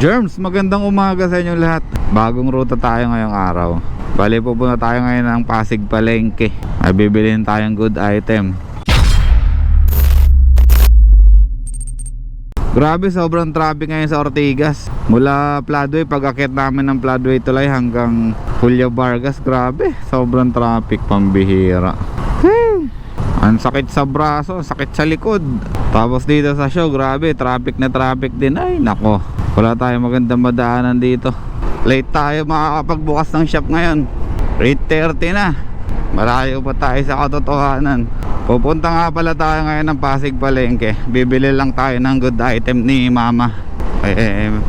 Germs, magandang umaga sa inyo lahat. Bagong ruta tayo ngayong araw. Bali, pupunta tayo ngayon ng Pasig Palengke. Ay bibilihin tayong good item. Grabe, sobrang traffic ngayon sa Ortigas. Mula Pladway, pag-akit namin ng Pladway Tulay hanggang Julio Vargas. Grabe, sobrang traffic, pambihira. Ang sakit sa braso, sakit sa likod. Tapos dito sa show, grabe, traffic na traffic din. Ay nako, wala tayong magandang madaanan dito. Late tayo makakapagbukas ng shop ngayon. 8:30 na. Malayo pa tayo sa katotohanan. Pupunta nga pala tayo ngayon ng Pasig Palengke. Bibili lang tayo ng good item ni mama.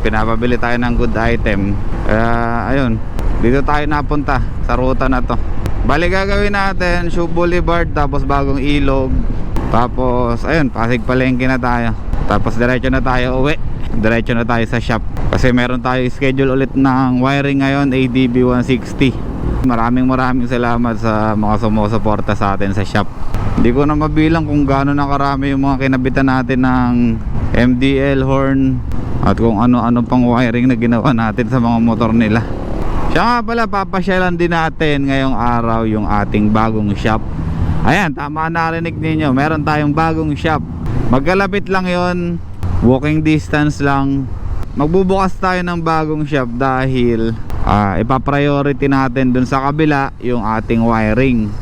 Pinapabili tayo ng good item. Ayun, dito tayo napunta sa ruta na to. Bali, gagawin natin Shoe Boulevard, tapos Bagong Ilog, tapos ayun, Pasig Palengke na tayo. Tapos diretso na tayo uwi. Diretso na tayo sa shop kasi meron tayo schedule ulit ng wiring ngayon, ADB 160. Maraming salamat sa mga sumusuporta sa atin sa shop. Hindi ko na mabilang kung gaano na karami yung mga kinabitan natin ng MDL horn at kung ano-ano pang wiring na ginawa natin sa mga motor nila. Siya nga pala, papasyalan din natin ngayong araw yung ating bagong shop. Ayan, tama, narinig ninyo, meron tayong bagong shop. Magkalapit lang yon, walking distance lang. Magbubukas tayo ng bagong shop dahil ipapriority natin dun sa kabila yung ating wiring.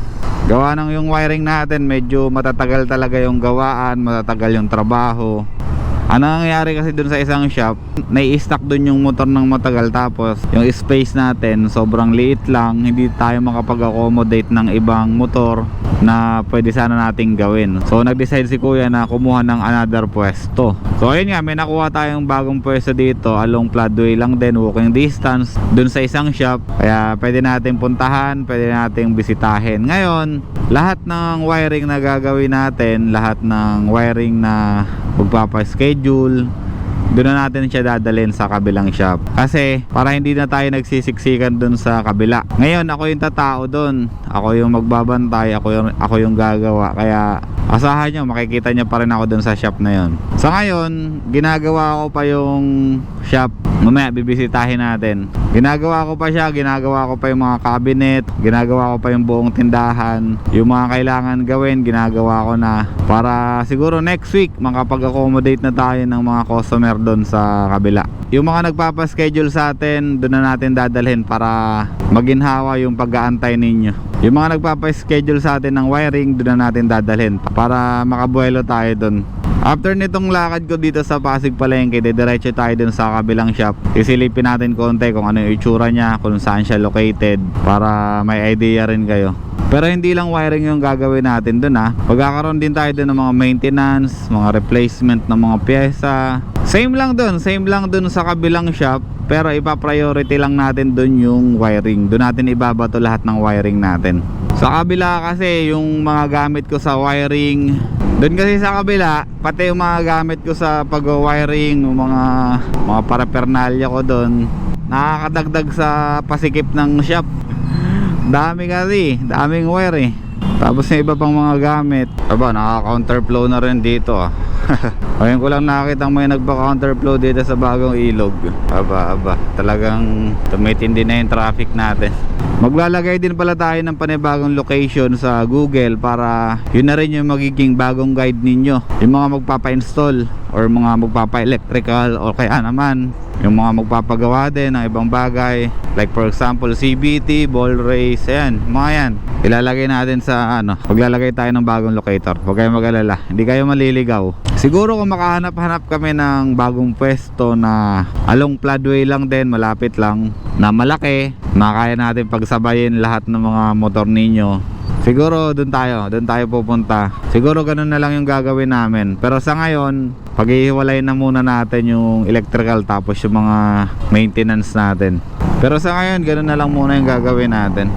Gawa ng yung wiring natin, medyo matatagal talaga yung gawaan, matatagal yung trabaho. Ano nangyayari kasi dun sa isang shop, nai-stack dun yung motor ng matagal, tapos yung space natin sobrang liit lang, hindi tayo makapag-accommodate ng ibang motor na pwede sana nating gawin. So nag-decide si kuya na kumuha ng another pwesto. So ayun nga, may nakuha tayong bagong pwesto dito along Pladway lang din, walking distance dun sa isang shop. Kaya pwede nating puntahan, pwede nating bisitahin. Ngayon, lahat ng wiring na gagawin natin, lahat ng wiring na magpapaschedule, doon na natin siya dadalhin sa kabilang shop. Kasi para hindi na tayo nagsisiksikan doon sa kabila. Ngayon ako yung tatao doon, ako yung magbabantay, ako yung gagawa. Kaya asahan nyo, makikita nyo pa rin ako doon sa shop na yon. Sa ngayon, ginagawa ko pa yung shop. Mamaya bibisitahin natin. Ginagawa ko pa siya, ginagawa ko pa yung mga cabinet, ginagawa ko pa yung buong tindahan. Yung mga kailangan gawin, ginagawa ko na, para siguro next week makapag-accommodate na tayo ng mga customer doon sa kabila. Yung mga nagpapaschedule sa atin, doon na natin dadalhin para maginhawa yung pag-aantay ninyo. Yung mga nagpapaschedule sa atin ng wiring, doon na natin dadalhin para makabuelo tayo doon. After nitong lakad ko dito sa Pasig Palengke, diretso tayo dun sa kabilang shop. Isilipin natin konti kung ano yung itsura niya, kung saan siya located, para may idea rin kayo. Pero hindi lang wiring yung gagawin natin dun ha. Magkakaroon din tayo dun ng mga maintenance, mga replacement ng mga pyesa. Same lang dun sa kabilang shop, pero ipa-priority lang natin dun yung wiring. Dun natin ibabato lahat ng wiring natin. Sa kabila kasi yung mga gamit ko sa wiring, doon kasi sa kabila, pati yung mga gamit ko sa pag-wiring, yung mga paraphernalia ko doon, nakakadagdag sa pasikip ng shop. Dami kasi, daming wire eh. Tapos yung iba pang mga gamit, naka-counterflow na rin dito ah. Ngayon ko lang nakakita may nagpa-counterflow dito sa Bagong Ilog. Talagang tumitindi na yung traffic natin. Maglalagay din pala tayo ng panibagong location sa Google para yun na rin yung magiging bagong guide ninyo. Yung mga magpapa-install or mga magpapa-electrical o kaya naman yung mga magpapagawa din ng ibang bagay, like for example CBT, ball race, ayan, mga yan ilalagay natin sa maglalagay tayo ng bagong locator. Huwag kayong mag-alala, hindi kayo maliligaw. Siguro kung makahanap-hanap kami ng bagong pwesto na along Pladway lang din, malapit lang, na malaki, na kaya natin pagsabayin lahat ng mga motor ninyo, siguro doon tayo pupunta. Siguro ganun na lang yung gagawin namin. Pero sa ngayon, pag-ihiwalay na muna natin yung electrical tapos yung mga maintenance natin. Pero sa ngayon, ganun na lang muna yung gagawin natin.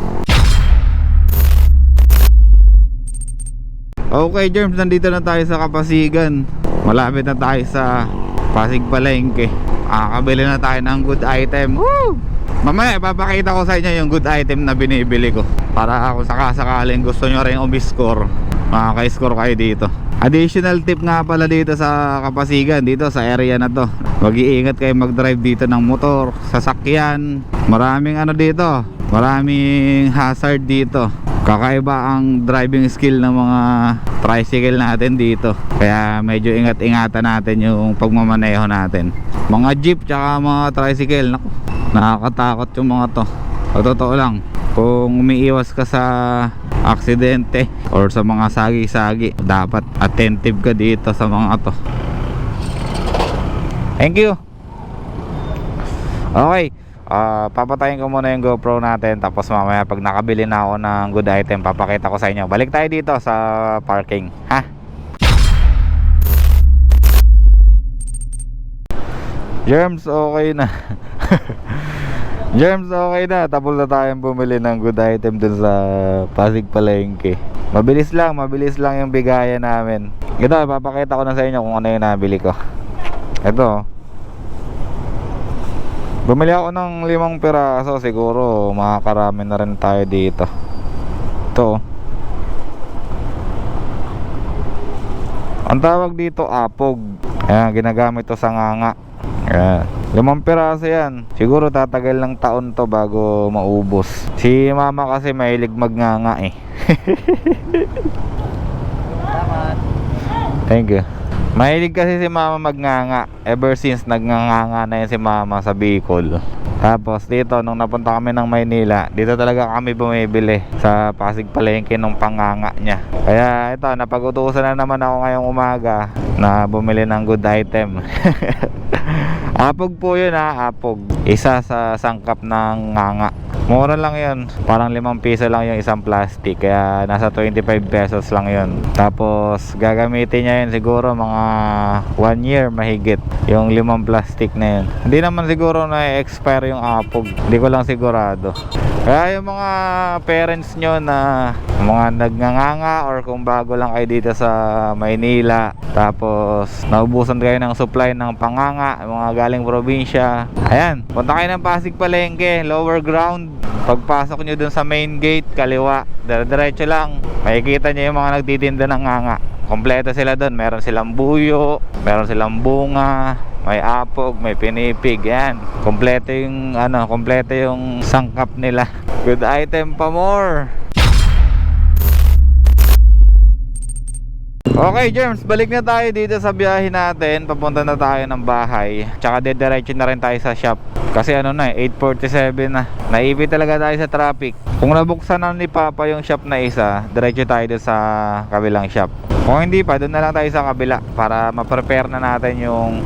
Okay Germs, nandito na tayo sa Kapasigan. Malapit na tayo sa Pasig Palengke. Kakabili na tayo ng good item. Woo! Mamaya ipapakita ko sa inyo yung good item na binibili ko, para kung sakasakaling gusto nyo rin umiscore, makaka-score kayo dito. Additional tip nga pala dito sa Kapasigan, dito sa area na to, mag-iingat kayo mag-drive dito ng motor, sasakyan. Maraming ano dito, maraming hazard dito. Kakaiba ang driving skill ng mga tricycle natin dito, kaya medyo ingat-ingatan natin yung pagmamaneho natin. Mga jeep tsaka mga tricycle, naku, nakakatakot yung mga to. Totoo lang, kung umiiwas ka sa aksidente or sa mga sagi-sagi, dapat attentive ka dito sa mga to. Thank you. Okay, papatayin ko muna yung GoPro natin, tapos mamaya pag nakabili na ako ng good item, papakita ko sa inyo. Balik tayo dito sa parking, ha? Germs, okay na. Germs, okay na. Tapos na tayong bumili ng good item dun sa Pasig Palengke. Mabilis lang yung bigayan namin. Ito, papakita ko na sa inyo kung ano yung nabili ko. Ito, bumili ako ng 5 piraso. Siguro makakarami na rin tayo dito. Ito, ang tawag dito apog. Ayan, ginagamit to sa nganga. Ayan, 5 piraso yan. Siguro tatagal ng taon to bago maubos. Si mama kasi mahilig magnganga eh. Thank you. Mahilig kasi si mama magnganga. Ever since nagnganga na yan si mama sa Bicol. Tapos dito nung napunta kami ng Maynila, dito talaga kami bumibili sa Pasig Palengke nung panganga niya. Kaya ito, napag-utusan na naman ako ngayong umaga na bumili ng good item. Apog po yun ha, apog. Isa sa sangkap ng nganga. Mura lang yun, parang 5 piso lang yung isang plastic, kaya nasa 25 pesos lang yun. Tapos gagamitin niya yun siguro mga 1 year mahigit, yung 5 plastic na yun. Hindi naman siguro na-expire yung apog, hindi ko lang sigurado. Kaya yung mga parents nyo na mga nagnanganga, or kung bago lang kayo dito sa Maynila, tapos naubusan kayo ng supply ng panganga, mga galing probinsya, ayan, punta kayo ng Pasig Palengke, lower ground. Pagpasok nyo dun sa main gate, kaliwa, diretso lang, makikita nyo yung mga nagtitinda ng nganga. Kompleto sila dun, meron silang buyo, meron silang bunga, may apog, may pinipig, yan. Kompleto yung kompleto yung sangkap nila. Good item pa more. Okay, Germs, balik na tayo dito sa biyahe natin. Papunta na tayo ng bahay. Tsaka dediretso na rin tayo sa shop. Kasi 8:47 na. Naipit talaga tayo sa traffic. Kung nabuksan na ni Papa yung shop na isa, diretso tayo doon sa kabilang shop. Kung hindi pa, doon na lang tayo sa kabila para ma-prepare na natin yung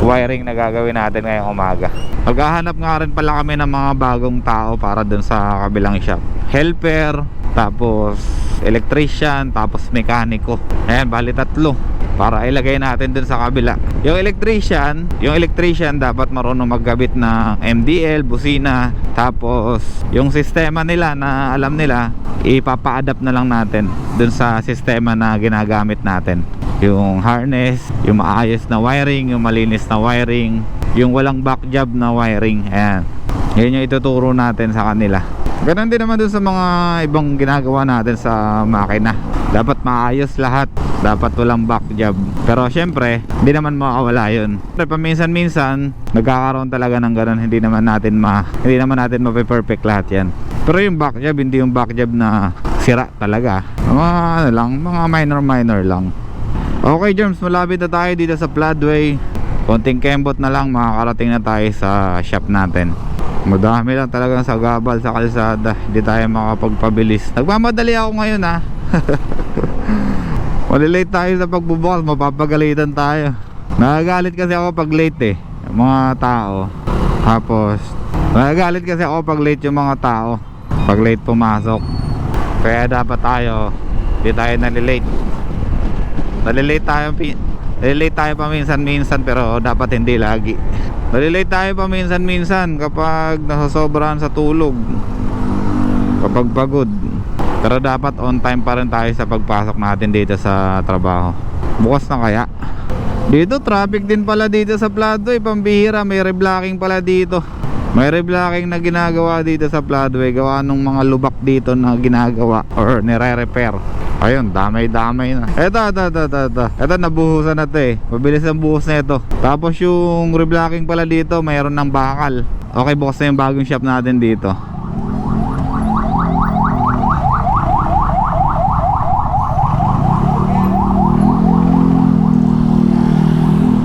wiring na gagawin natin ngayong umaga. Maghahanap nga rin pala kami ng mga bagong tao para doon sa kabilang shop. Helper, tapos electrician, tapos mekaniko. Ayan, bali 3 para ilagay natin dun sa kabila. Yung electrician dapat marunong maggabit ng MDL, busina. Tapos yung sistema nila na alam nila, ipapa-adapt na lang natin dun sa sistema na ginagamit natin. Yung harness, yung maayos na wiring, yung malinis na wiring, yung walang back job na wiring. Ayan, yun yung ituturo natin sa kanila. Ganun din naman dun sa mga ibang ginagawa natin sa makina. Dapat maayos lahat, dapat walang back job. Pero syempre, hindi naman makawala yun. Paminsan-minsan, nagkakaroon talaga ng ganun. Hindi naman natin ma-perfect lahat yan. Pero yung back job, hindi yung back job na sira talaga. Mga minor lang. Okay, Germs, malapit na tayo dito sa Floodway. Konting kembot na lang, makakarating na tayo sa shop natin. Madami lang talagang sagabal sa kalsada, hindi tayo makapagpabilis. Nagmamadali ako ngayon ha. Malilate tayo sa pagbubukas, mapapagalitan tayo. Nagagalit kasi ako pag late mga tao. Tapos nagagalit kasi ako pag late yung mga tao, pag late pumasok. Kaya dapat tayo, hindi tayo nalilate. Nalilate tayo paminsan-minsan, pero dapat hindi lagi. Nalilate tayo paminsan-minsan kapag nasasobrahan sa tulog, kapag pagod. Pero dapat on time pa rin tayo sa pagpasok natin dito sa trabaho. Bukas na kaya. Dito traffic din pala dito sa Floodway, pambihira. May reblocking pala dito. May reblocking na ginagawa dito sa Floodway, gawa nung mga lubak dito na ginagawa or nire-repair. Ayun, damay-damay na. Ito. Ito, nabuhusan na to eh. Mabilis ang buhos na ito. Tapos yung reblocking pala dito, mayroon ng bakal. Okay, bukas na yung bagong shop natin dito.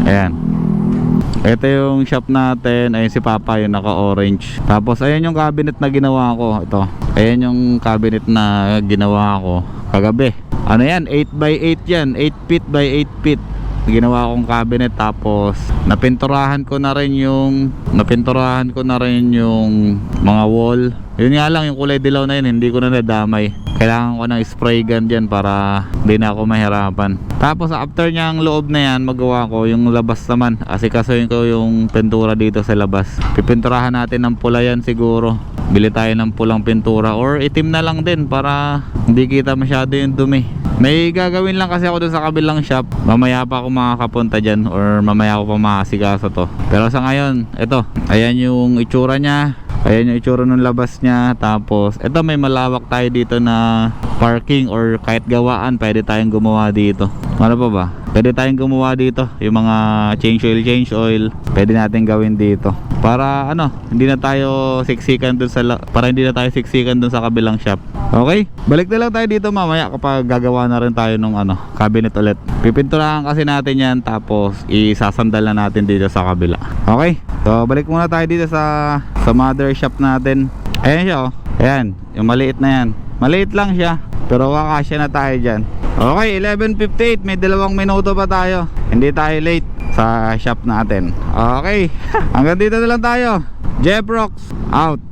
Ayan. Ito yung shop natin. Ayun si Papa, yung naka-orange. Tapos ayan yung cabinet na ginawa ko. Ito. Ayan yung cabinet na ginawa ko kagabi. Ano yan? 8x8 yan. 8 feet by 8 feet. Ginawa kong cabinet. Tapos napinturahan ko na rin yung mga wall. Yun nga lang, yung kulay dilaw na yun, hindi ko na nadamay. Kailangan ko ng spray gun dyan para hindi na ako mahirapan. Tapos after niyang loob na yan, magawa ko yung labas naman. Asikasuhin ko yung pintura dito sa labas. Pipinturahan natin ng pula yan siguro. Bili tayo ng pulang pintura or itim na lang din para hindi kita masyado yung dumi. May gagawin lang kasi ako dun sa kabilang shop. Mamaya pa ako makakapunta dyan or mamaya ako pa makasikaso to. Pero sa ngayon, ito, ayan yung itsura niya. Ayan yung itsura ng labas niya. Tapos ito, may malawak tayo dito na parking or kahit gawaan, pwede tayong gumawa dito. Ano pa ba? Pwede tayong gumawa dito. Yung mga change oil, pwede natin gawin dito. Para ano, hindi na tayo siksikan dun sa kabilang shop. Okay? Balik na lang tayo dito mamaya kapag gagawa na rin tayo ng cabinet ulit. Pipinturahan kasi natin yan, tapos isasandal na natin dito sa kabila. Okay? So balik muna tayo dito sa mother shop natin. Ayan siya oh. Ayan, yung maliit na yan. Maliit lang siya, pero kakasya na tayo dyan. Okay, 11:58, may 2 minuto pa tayo. Hindi tayo late sa shop natin. Okay, hanggang dito na lang tayo. Jeff Rocks out.